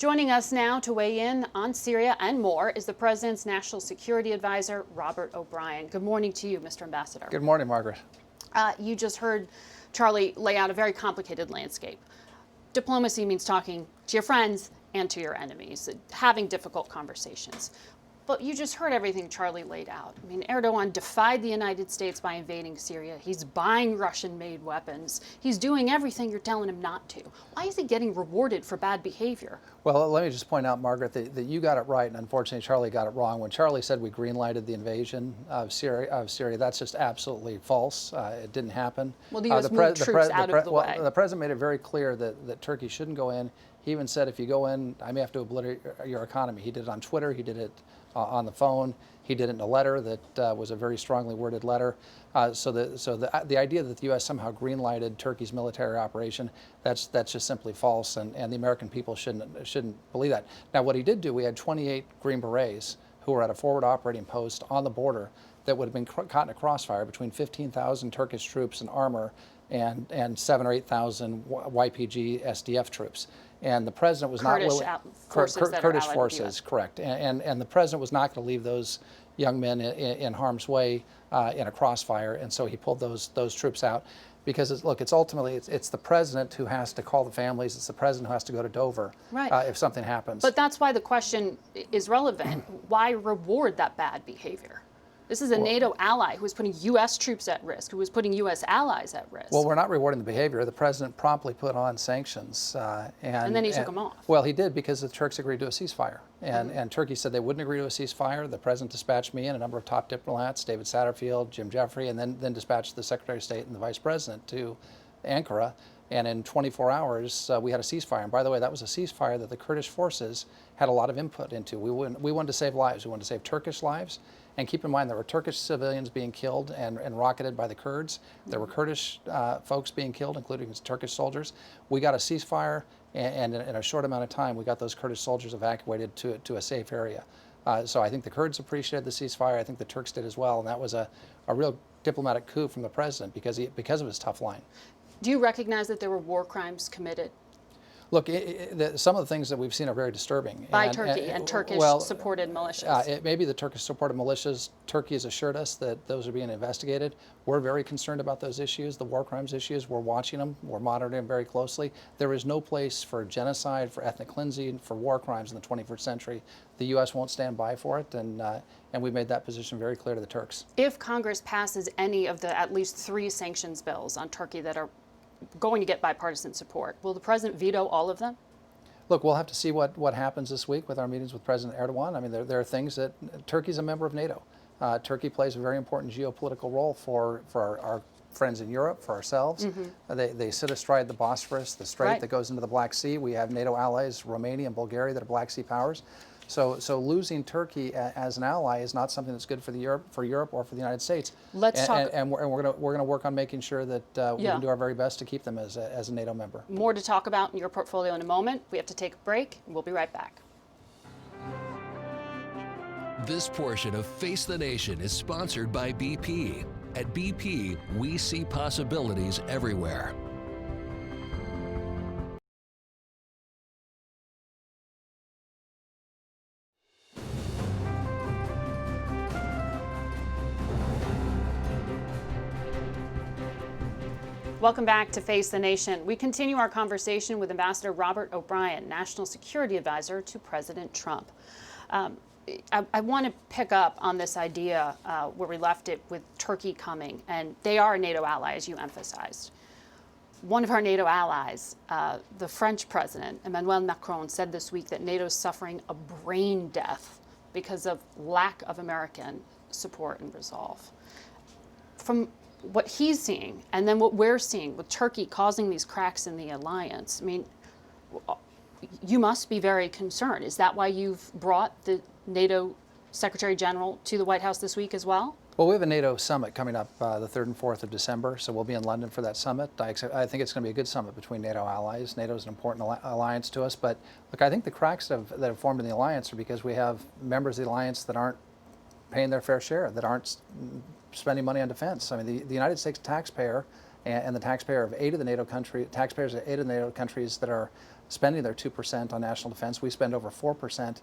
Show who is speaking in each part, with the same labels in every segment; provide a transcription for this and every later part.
Speaker 1: Joining us now to weigh in on Syria and more is the President's National Security Advisor, Robert O'Brien. Good morning to you, Mr. Ambassador.
Speaker 2: Good morning, Margaret.
Speaker 1: You just heard Charlie lay out a very complicated landscape. Diplomacy means talking to your friends and to your enemies, having difficult conversations. But you just heard everything Charlie laid out. I mean, Erdogan defied the United States by invading Syria. He's buying Russian-made weapons. He's doing everything you're telling him not to. Why is he getting rewarded for bad behavior?
Speaker 2: Well, let me just point out, Margaret, that you got it right, and unfortunately Charlie got it wrong. When Charlie said we greenlighted the invasion of Syria, that's just absolutely false. It didn't happen.
Speaker 1: Well, the U.S. moved troops out of the way.
Speaker 2: The President made it very clear that Turkey shouldn't go in. He even said, if you go in, I may have to obliterate your economy. He did it on Twitter. He did it on the phone. He did it in a letter that was a very strongly worded letter. So the idea that the U.S. somehow greenlighted Turkey's military operation, that's just simply false, and the American people shouldn't believe that. Now, what he did do, we had 28 Green Berets who were at a forward operating post on the border that would have been caught in a crossfire between 15,000 Turkish troops and armor and 7,000 or 8,000 YPG SDF troops. And the president was not willing. Kurdish forces, correct. And the president was not going to leave those young men in harm's way in a crossfire, and so he pulled those troops out. Because it's ultimately the president who has to call the families. It's the president who has to go to Dover if something happens.
Speaker 1: But that's why the question is relevant. Why reward that bad behavior? This is a NATO ally who is putting U.S. troops at risk, who is putting U.S. allies at risk.
Speaker 2: Well, we're not rewarding the behavior. The president promptly put on sanctions.
Speaker 1: And then he took them off.
Speaker 2: Well, he did, because the Turks agreed to a ceasefire. And Turkey said they wouldn't agree to a ceasefire. The president dispatched me and a number of top diplomats, David Satterfield, Jim Jeffrey, and then dispatched the Secretary of State and the Vice President to Ankara. And in 24 hours, we had a ceasefire. And by the way, that was a ceasefire that the Kurdish forces had a lot of input into. We wanted to save lives. We wanted to save Turkish lives. And keep in mind, there were Turkish civilians being killed and rocketed by the Kurds. There were Kurdish folks being killed, including Turkish soldiers. We got a ceasefire, and in a short amount of time, we got those Kurdish soldiers evacuated to a safe area. So I think the Kurds appreciated the ceasefire. I think the Turks did as well. And that was a real diplomatic coup from the president because of his tough line.
Speaker 1: Do you recognize that there were war crimes committed?
Speaker 2: Look, some of the things that we've seen are very disturbing.
Speaker 1: By Turkey and Turkish-supported militias.
Speaker 2: It may be the Turkish-supported militias. Turkey has assured us that those are being investigated. We're very concerned about those issues, the war crimes issues. We're watching them. We're monitoring them very closely. There is no place for genocide, for ethnic cleansing, for war crimes in the 21st century. The U.S. won't stand by for it, and we've made that position very clear to the Turks.
Speaker 1: If Congress passes any of the at least 3 sanctions bills on Turkey that are going to get bipartisan support, will the president veto all of them?
Speaker 2: Look, we'll have to see what happens this week with our meetings with President Erdogan. I mean, there are things that Turkey's a member of NATO. Turkey plays a very important geopolitical role for our friends in Europe, for ourselves. They sit astride the Bosphorus, the strait that goes into the Black Sea. We have NATO allies, Romania and Bulgaria, that are Black Sea powers. So losing Turkey as an ally is not something that's good for Europe or for the United States.
Speaker 1: Let's talk.
Speaker 2: And we're going to work on making sure that we can do our very best to keep them as a NATO member.
Speaker 1: More to talk about in your portfolio in a moment. We have to take a break, and we'll be right back.
Speaker 3: This portion of Face the Nation is sponsored by BP. At BP, we see possibilities everywhere.
Speaker 1: Welcome back to Face the Nation. We continue our conversation with Ambassador Robert O'Brien, National Security Advisor to President Trump. I want to pick up on this idea where we left it with Turkey coming, and they are a NATO ally, as you emphasized. One of our NATO allies, the French president, Emmanuel Macron, said this week that NATO is suffering a brain death because of lack of American support and resolve. From what he's seeing, and then what we're seeing with Turkey causing these cracks in the alliance, I mean, you must be very concerned. Is that why you've brought the NATO Secretary General to the White House this week as well?
Speaker 2: Well, we have a NATO summit coming up the 3rd and 4th of December, so we'll be in London for that summit. I think it's going to be a good summit between NATO allies. NATO is an important alliance to us, but look, I think the cracks that have formed in the alliance are because we have members of the alliance that aren't paying their fair share, that aren't spending money on defense. I mean, the United States taxpayer and the taxpayer of 8 of the NATO countries, taxpayers of 8 of the NATO countries that are spending their 2% on national defense. We spend over 4%.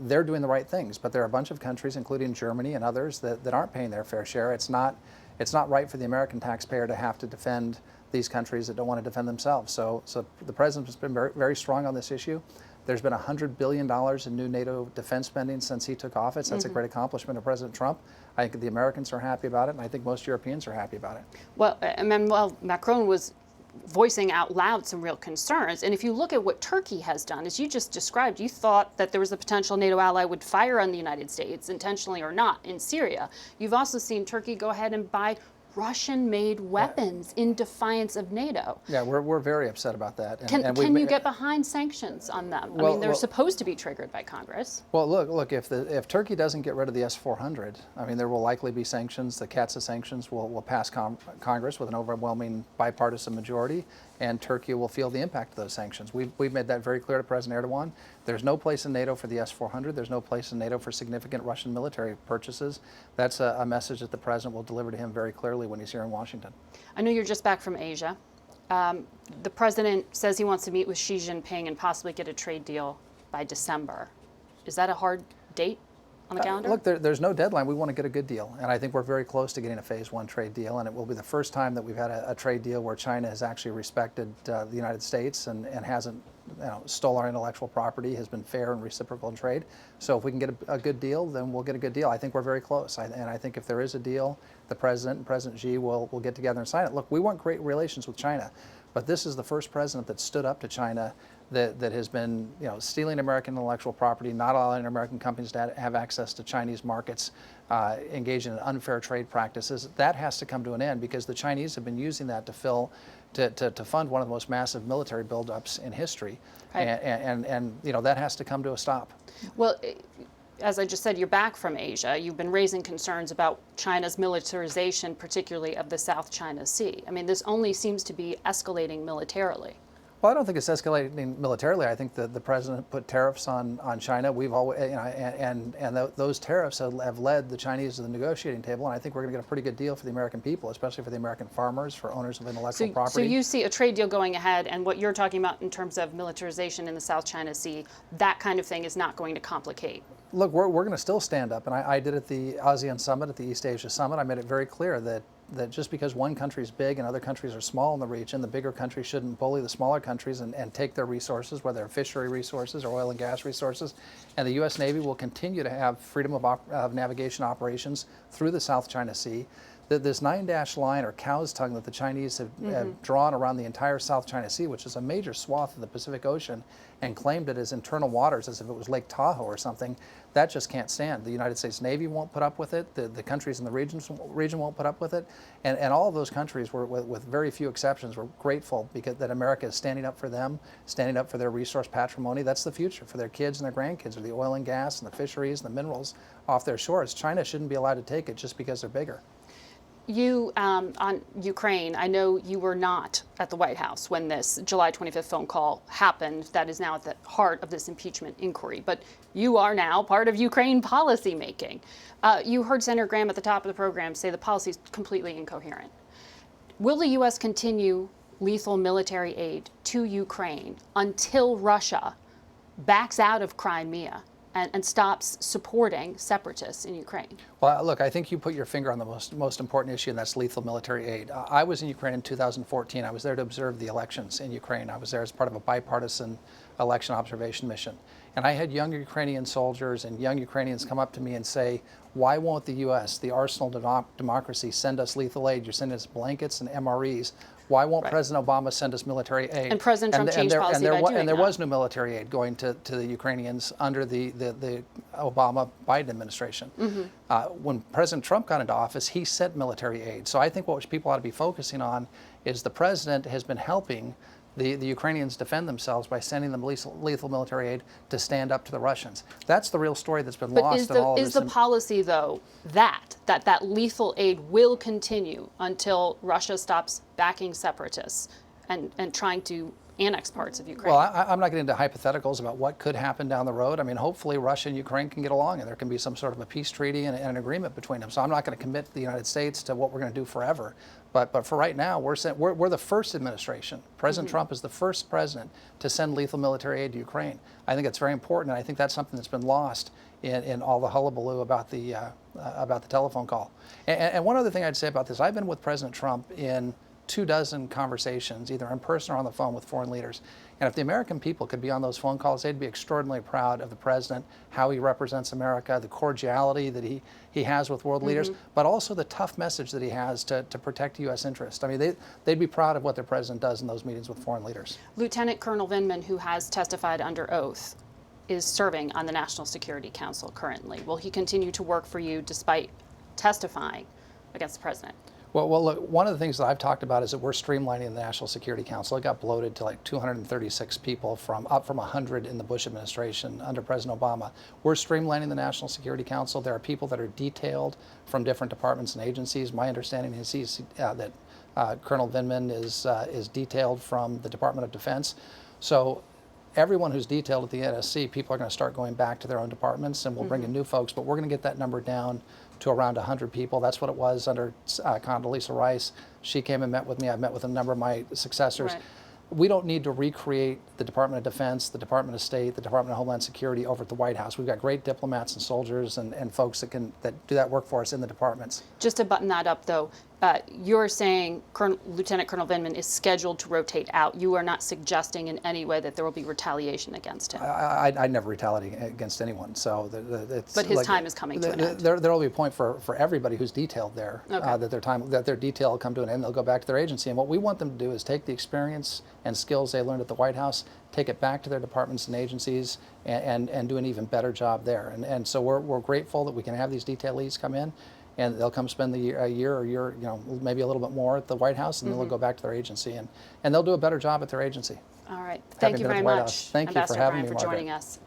Speaker 2: They're doing the right things, but there are a bunch of countries, including Germany and others, that aren't paying their fair share. It's not right for the American taxpayer to have to defend these countries that don't want to defend themselves. So the president has been very, very strong on this issue. There's been $100 billion in new NATO defense spending since he took office. That's a great accomplishment of President Trump. I think the Americans are happy about it, and I think most Europeans are happy about it.
Speaker 1: Well, Emmanuel Macron was voicing out loud some real concerns. And if you look at what Turkey has done, as you just described, you thought that there was a potential NATO ally would fire on the United States, intentionally or not, in Syria. You've also seen Turkey go ahead and buy Russian-made weapons in defiance of NATO.
Speaker 2: Yeah, we're very upset about that.
Speaker 1: And can you get behind sanctions on them? I mean, they're supposed to be triggered by Congress.
Speaker 2: Well, look, if Turkey doesn't get rid of the S-400, I mean, there will likely be sanctions. The CAATSA sanctions will pass Congress with an overwhelming bipartisan majority, and Turkey will feel the impact of those sanctions. We've made that very clear to President Erdogan. There's no place in NATO for the S-400. There's no place in NATO for significant Russian military purchases. That's a message that the president will deliver to him very clearly when he's here in Washington.
Speaker 1: I know you're just back from Asia. The president says he wants to meet with Xi Jinping and possibly get a trade deal by December. Is that a hard date on the calendar?
Speaker 2: Look, there's no deadline. We want to get a good deal, and I think we're very close to getting a phase one trade deal, and it will be the first time that we've had a trade deal where China has actually respected the United States and hasn't stole our intellectual property, has been fair and reciprocal in trade. So if we can get a good deal, then we'll get a good deal. I think we're very close, and I think if there is a deal, the president and President Xi will get together and sign it. Look, we want great relations with China, but this is the first president that stood up to China that has been stealing American intellectual property, not allowing American companies to have access to Chinese markets, engaging in unfair trade practices. That has to come to an end because the Chinese have been using that to fund one of the most massive military buildups in history,
Speaker 1: right.
Speaker 2: and that has to come to a stop.
Speaker 1: Well, as I just said, you're back from Asia. You've been raising concerns about China's militarization, particularly of the South China Sea. I mean, this only seems to be escalating militarily.
Speaker 2: Well, I don't think it's escalating militarily. I think the president put tariffs on China. We've always, those tariffs have led the Chinese to the negotiating table, and I think we're going to get a pretty good deal for the American people, especially for the American farmers, for owners of intellectual property.
Speaker 1: So you see a trade deal going ahead, and what you're talking about in terms of militarization in the South China Sea, that kind of thing is not going to complicate.
Speaker 2: Look, we're going to still stand up, and I did at the ASEAN Summit, at the East Asia Summit, I made it very clear that just because one country is big and other countries are small in the region, the bigger countries shouldn't bully the smaller countries and take their resources, whether they're fishery resources or oil and gas resources. And the U.S. Navy will continue to have freedom of navigation operations through the South China Sea. This 9-dash line or cow's tongue that the Chinese have drawn around the entire South China Sea, which is a major swath of the Pacific Ocean, and claimed it as internal waters as if it was Lake Tahoe or something, that just can't stand. The United States Navy won't put up with it. The countries in the region won't put up with it. And all of those countries, were, with very few exceptions, were grateful because that America is standing up for them, standing up for their resource patrimony. That's the future for their kids and their grandkids, or the oil and gas and the fisheries and the minerals off their shores. China shouldn't be allowed to take it just because they're bigger.
Speaker 1: You, on Ukraine, I know you were not at the White House when this July 25th phone call happened. That is now at the heart of this impeachment inquiry. But you are now part of Ukraine policy making. You heard Senator Graham at the top of the program say the policy is completely incoherent. Will the U.S. continue lethal military aid to Ukraine until Russia backs out of Crimea and stops supporting separatists in Ukraine?
Speaker 2: Well, look, I think you put your finger on the most important issue, and that's lethal military aid. I was in Ukraine in 2014. I was there to observe the elections in Ukraine. I was there as part of a bipartisan election observation mission. And I had young Ukrainian soldiers and young Ukrainians come up to me and say, why won't the U.S., the arsenal of democracy, send us lethal aid? You're sending us blankets and MREs. Why won't President Obama send us military aid?
Speaker 1: And President Trump changed policy by doing that.
Speaker 2: And there was no military aid going to the Ukrainians under the Obama-Biden administration. When President Trump got into office, he sent military aid. So I think what people ought to be focusing on is the president has been helping the Ukrainians defend themselves by sending them lethal military aid to stand up to the Russians. That's the real story that's been lost in all of this.
Speaker 1: Is the policy, though, that lethal aid will continue until Russia stops backing separatists and trying to annex parts of Ukraine?
Speaker 2: Well, I'm not getting into hypotheticals about what could happen down the road. I mean, hopefully Russia and Ukraine can get along and there can be some sort of a peace treaty and an agreement between them. So I'm not going to commit the United States to what we're going to do forever. But for right now, we're the first administration. President Trump is the first president to send lethal military aid to Ukraine. I think it's very important, and I think that's something that's been lost in all the hullabaloo about the telephone call. And one other thing I'd say about this, I've been with President Trump in 24 conversations, either in person or on the phone with foreign leaders. And if the American people could be on those phone calls, they'd be extraordinarily proud of the president, how he represents America, the cordiality that he has with world leaders, but also the tough message that he has to protect U.S. interest. I mean, they'd be proud of what their president does in those meetings with foreign leaders.
Speaker 1: Lieutenant Colonel Vindman, who has testified under oath, is serving on the National Security Council currently. Will he continue to work for you despite testifying against the president?
Speaker 2: Well, look, one of the things that I've talked about is that we're streamlining the National Security Council. It got bloated to like 236 people up from 100 in the Bush administration under President Obama. We're streamlining the National Security Council. There are people that are detailed from different departments and agencies. My understanding is that Colonel Vindman is detailed from the Department of Defense. So everyone who's detailed at the NSC, people are going to start going back to their own departments, and we'll bring in new folks, but we're going to get that number down to around 100 people. That's what it was under Condoleezza Rice. She came and met with me. I've met with a number of my successors.
Speaker 1: Right.
Speaker 2: We don't need to recreate the Department of Defense, the Department of State, the Department of Homeland Security over at the White House. We've got great diplomats and soldiers and folks that do that work for us in the departments.
Speaker 1: Just to button that up, though, you're saying Lieutenant Colonel Vindman is scheduled to rotate out. You are not suggesting in any way that there will be retaliation against him.
Speaker 2: I never retaliate against anyone. So it's
Speaker 1: but his time is coming to an end.
Speaker 2: There will be a point for everybody who's detailed there,
Speaker 1: Okay.
Speaker 2: that their detail will come to an end. They'll go back to their agency. And what we want them to do is take the experience and skills they learned at the White House, take it back to their departments and agencies, and do an even better job there. And so we're grateful that we can have these detailees come in, and they'll come spend a year, maybe a little bit more at the White House, and then they'll go back to their agency, and they'll do a better job at their agency.
Speaker 1: All right. Thank you very much,
Speaker 2: Thank you for
Speaker 1: Ambassador
Speaker 2: having
Speaker 1: O'Brien,
Speaker 2: me,
Speaker 1: for
Speaker 2: Margaret.
Speaker 1: joining us.